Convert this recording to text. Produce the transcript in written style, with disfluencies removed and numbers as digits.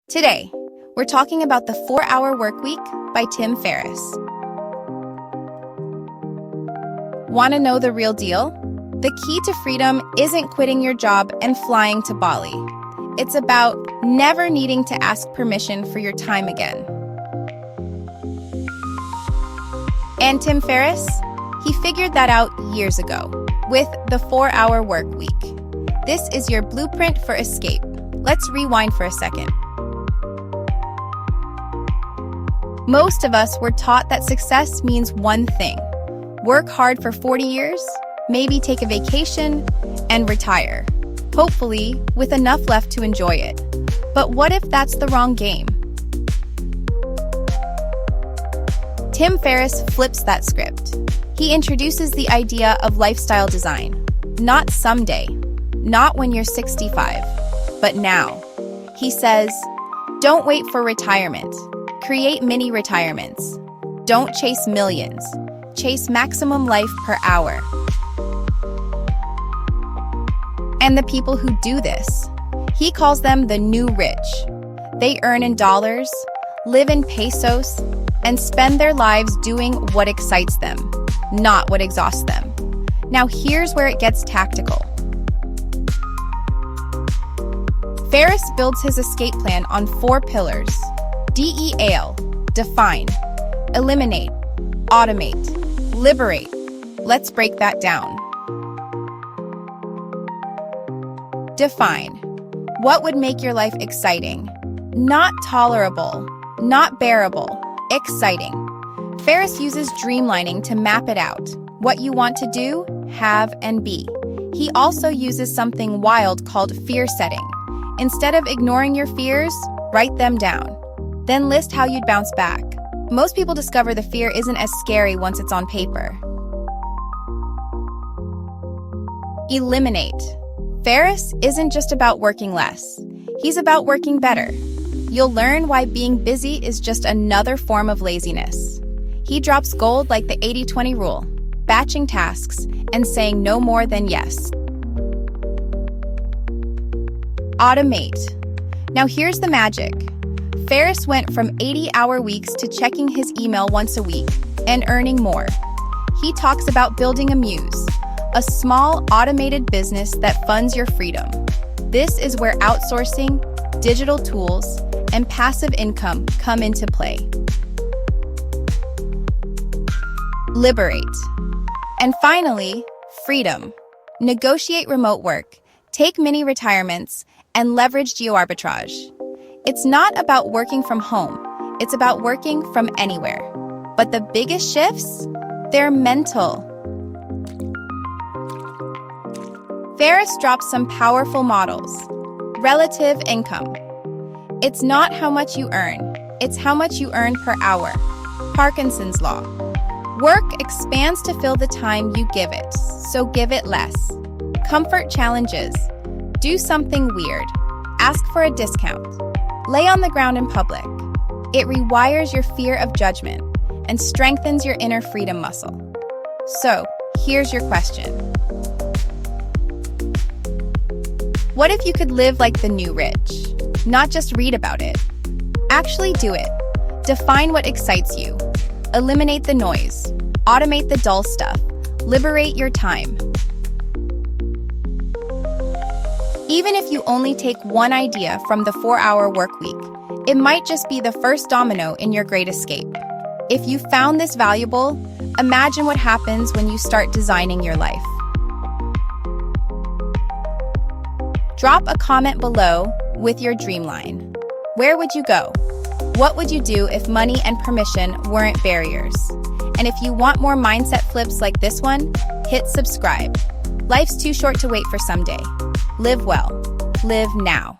Today, we're talking about the 4-Hour Workweek by Tim Ferriss. Want to know the real deal? The key to freedom isn't quitting your job and flying to Bali. It's about never needing to ask permission for your time again. And Tim Ferriss? He figured that out years ago with the 4-Hour Workweek. This is your blueprint for escape. Let's rewind for a second. Most of us were taught that success means one thing: work hard for 40 years, maybe take a vacation, and retire. Hopefully, with enough left to enjoy it. But what if that's the wrong game? Tim Ferriss flips that script. He introduces the idea of lifestyle design. Not someday, not when you're 65, but now. He says, don't wait for retirement. Create mini retirements. Don't chase millions. Chase maximum life per hour. And the people who do this, he calls them the new rich. They earn in dollars, live in pesos, and spend their lives doing what excites them, not what exhausts them. Now here's where it gets tactical. Ferriss builds his escape plan on 4 pillars. DEAL, define, eliminate, automate, liberate. Let's break that down. Define. What would make your life exciting? Not tolerable, not bearable, exciting. Ferriss uses dreamlining to map it out. What you want to do, have, and be. He also uses something wild called fear setting. Instead of ignoring your fears, write them down. Then list how you'd bounce back. Most people discover the fear isn't as scary once it's on paper. Eliminate. Ferriss isn't just about working less. He's about working better. You'll learn why being busy is just another form of laziness. He drops gold like the 80-20 rule, batching tasks, and saying no more than yes. Automate. Now here's the magic. Ferriss went from 80-hour weeks to checking his email once a week and earning more. He talks about building a muse, a small automated business that funds your freedom. This is where outsourcing, digital tools, and passive income come into play. Liberate. And finally, freedom. Negotiate remote work, take mini retirements, and leverage geo-arbitrage. It's not about working from home, it's about working from anywhere. But the biggest shifts? They're mental. Ferriss drops some powerful models. Relative income. It's not how much you earn, it's how much you earn per hour. Parkinson's law. Work expands to fill the time you give it, so give it less. Comfort challenges. Do something weird. Ask for a discount. Lay on the ground in public. It rewires your fear of judgment and strengthens your inner freedom muscle. So, here's your question. What if you could live like the new rich? Not just read about it. Actually do it. Define what excites you. Eliminate the noise. Automate the dull stuff. Liberate your time. Even if you only take one idea from the 4-Hour Workweek, it might just be the first domino in your great escape. If you found this valuable, imagine what happens when you start designing your life. Drop a comment below with your dreamline. Where would you go? What would you do if money and permission weren't barriers? And if you want more mindset flips like this one, hit subscribe. Life's too short to wait for someday. Live well. Live now.